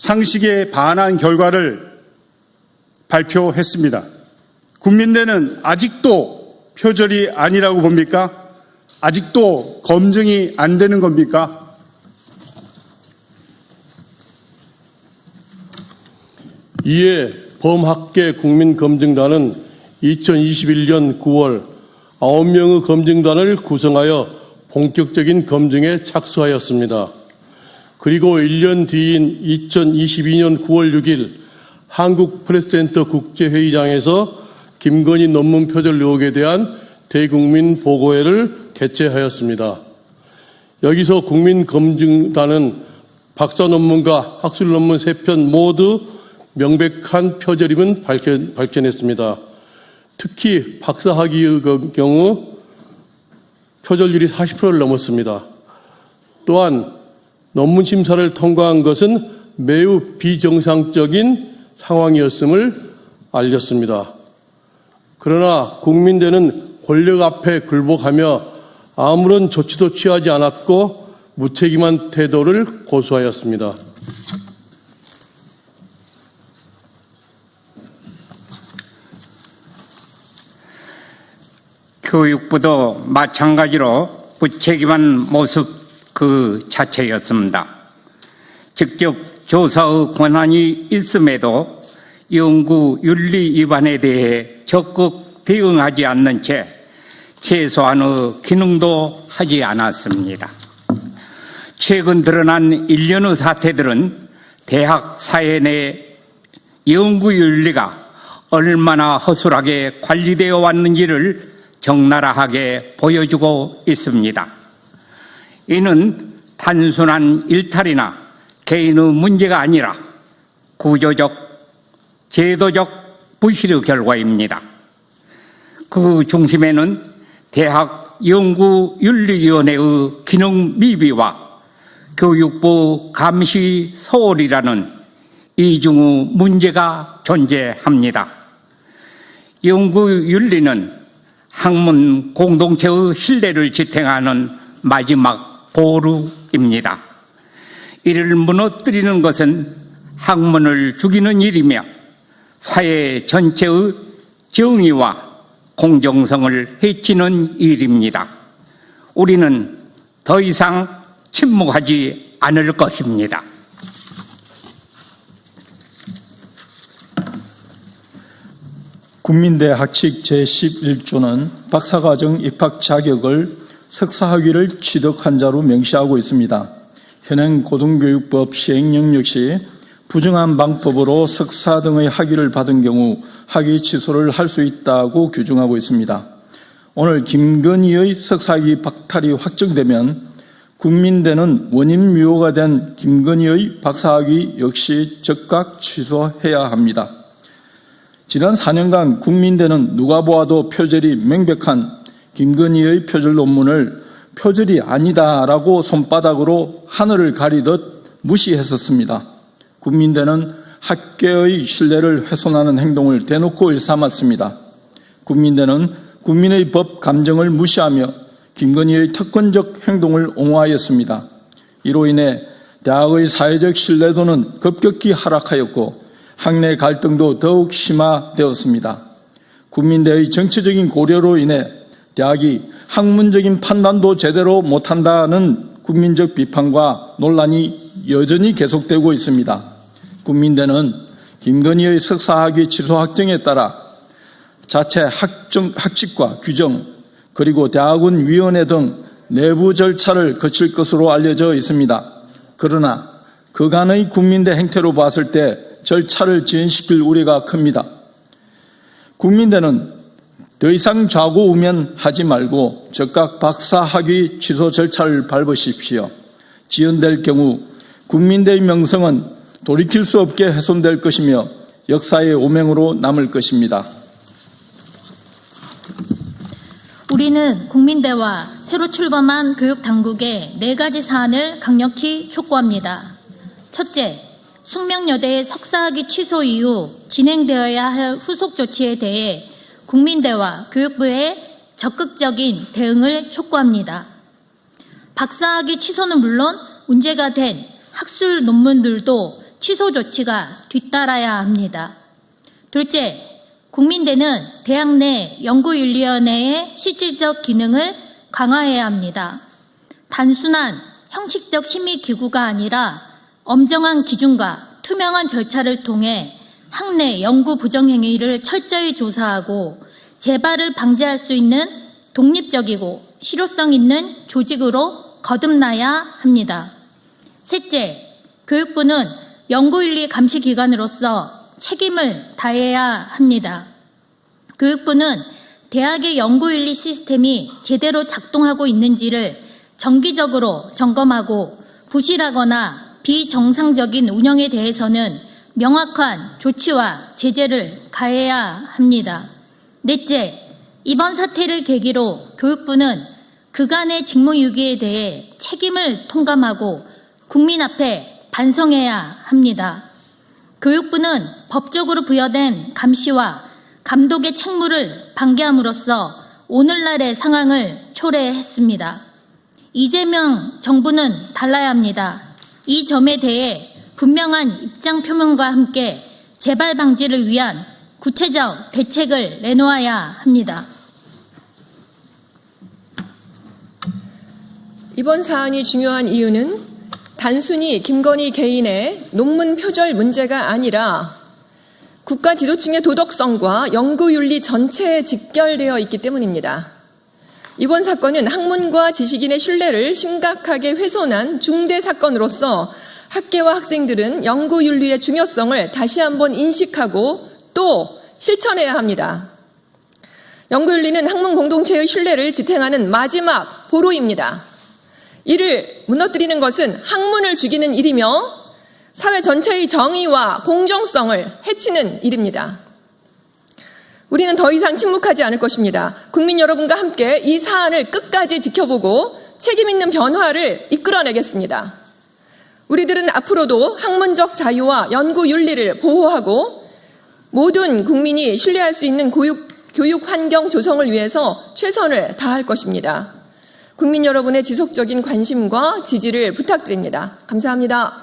상식에 반한 결과를 발표했습니다. 국민대는 아직도 표절이 아니라고 봅니까? 아직도 검증이 안 되는 겁니까? 이에 범학계 국민검증단은 2021년 9월 9명의 검증단을 구성하여 본격적인 검증에 착수하였습니다. 그리고 1년 뒤인 2022년 9월 6일 한국프레스센터 국제회의장에서 김건희 논문 표절 의혹에 대한 대국민 보고회를 개최하였습니다. 여기서 국민검증단은 박사 논문과 학술 논문 3편 모두 명백한 표절임을 밝혀냈습니다. 특히 박사학위의 경우 표절률이 40%를 넘었습니다. 또한 논문 심사를 통과한 것은 매우 비정상적인 상황이었음을 알렸습니다. 그러나 국민대는 권력 앞에 굴복하며 아무런 조치도 취하지 않았고 무책임한 태도를 고수하였습니다. 교육부도 마찬가지로 무책임한 모습 그 자체였습니다. 직접 조사의 권한이 있음에도 연구 윤리 위반에 대해 적극 대응하지 않는 채 최소한의 기능도 하지 않았습니다. 최근 드러난 일련의 사태들은 대학 사회 내 연구 윤리가 얼마나 허술하게 관리되어 왔는지를 적나라하게 보여주고 있습니다. 이는 단순한 일탈이나 개인의 문제가 아니라 구조적, 제도적 부실의 결과입니다. 그 중심에는 대학 연구윤리위원회의 기능 미비와 교육부 감시 소홀이라는 이중의 문제가 존재합니다. 연구윤리는 학문 공동체의 신뢰를 지탱하는 마지막 보루입니다. 이를 무너뜨리는 것은 학문을 죽이는 일이며 사회 전체의 정의와 공정성을 해치는 일입니다. 우리는 더 이상 침묵하지 않을 것입니다. 국민대 학칙 제11조는 박사과정 입학 자격을 석사학위를 취득한 자로 명시하고 있습니다. 현행 고등교육법 시행령 역시 부정한 방법으로 석사 등의 학위를 받은 경우 학위 취소를 할 수 있다고 규정하고 있습니다. 오늘 김건희의 석사학위 박탈이 확정되면 국민대는 원인 미호가 된 김건희의 박사학위 역시 즉각 취소해야 합니다. 지난 4년간 국민대는 누가 보아도 표절이 명백한 김건희의 표절 논문을 표절이 아니다라고 손바닥으로 하늘을 가리듯 무시했었습니다. 국민대는 학계의 신뢰를 훼손하는 행동을 대놓고 일삼았습니다. 국민대는 국민의 법 감정을 무시하며 김건희의 특권적 행동을 옹호하였습니다. 이로 인해 대학의 사회적 신뢰도는 급격히 하락하였고 학내 갈등도 더욱 심화되었습니다. 국민대의 정치적인 고려로 인해 대학이 학문적인 판단도 제대로 못한다는 국민적 비판과 논란이 여전히 계속되고 있습니다. 국민대는 김건희의 석사학위 취소 확정에 따라 자체 학칙과 규정 그리고 대학원위원회 등 내부 절차를 거칠 것으로 알려져 있습니다. 그러나 그간의 국민대 행태로 봤을 때 절차를 지연시킬 우려가 큽니다. 국민대는 더 이상 좌고우면하지 말고 즉각 박사학위 취소 절차를 밟으십시오. 지연될 경우 국민대의 명성은 돌이킬 수 없게 훼손될 것이며 역사의 오명으로 남을 것입니다. 우리는 국민대와 새로 출범한 교육당국에 4가지 사안을 강력히 촉구합니다. 첫째, 숙명여대의 석사학위 취소 이후 진행되어야 할 후속 조치에 대해 국민대와 교육부의 적극적인 대응을 촉구합니다. 박사학위 취소는 물론 문제가 된 학술 논문들도 취소 조치가 뒤따라야 합니다. 둘째, 국민대는 대학 내 연구윤리위원회의 실질적 기능을 강화해야 합니다. 단순한 형식적 심의기구가 아니라 엄정한 기준과 투명한 절차를 통해 학내 연구 부정행위를 철저히 조사하고 재발을 방지할 수 있는 독립적이고 실효성 있는 조직으로 거듭나야 합니다. 셋째, 교육부는 연구윤리 감시기관으로서 책임을 다해야 합니다. 교육부는 대학의 연구윤리 시스템이 제대로 작동하고 있는지를 정기적으로 점검하고 부실하거나 비정상적인 운영에 대해서는 명확한 조치와 제재를 가해야 합니다. 넷째, 이번 사태를 계기로 교육부는 그간의 직무유기에 대해 책임을 통감하고 국민 앞에 반성해야 합니다. 교육부는 법적으로 부여된 감시와 감독의 책무를 방기함으로써 오늘날의 상황을 초래했습니다. 이재명 정부는 달라야 합니다. 이 점에 대해 분명한 입장 표명과 함께 재발 방지를 위한 구체적 대책을 내놓아야 합니다. 이번 사안이 중요한 이유는 단순히 김건희 개인의 논문 표절 문제가 아니라 국가 지도층의 도덕성과 연구윤리 전체에 직결되어 있기 때문입니다. 이번 사건은 학문과 지식인의 신뢰를 심각하게 훼손한 중대 사건으로서 학계와 학생들은 연구윤리의 중요성을 다시 한번 인식하고 또 실천해야 합니다. 연구윤리는 학문 공동체의 신뢰를 지탱하는 마지막 보루입니다. 이를 무너뜨리는 것은 학문을 죽이는 일이며 사회 전체의 정의와 공정성을 해치는 일입니다. 우리는 더 이상 침묵하지 않을 것입니다. 국민 여러분과 함께 이 사안을 끝까지 지켜보고 책임 있는 변화를 이끌어내겠습니다. 우리들은 앞으로도 학문적 자유와 연구 윤리를 보호하고 모든 국민이 신뢰할 수 있는 교육 환경 조성을 위해서 최선을 다할 것입니다. 국민 여러분의 지속적인 관심과 지지를 부탁드립니다. 감사합니다.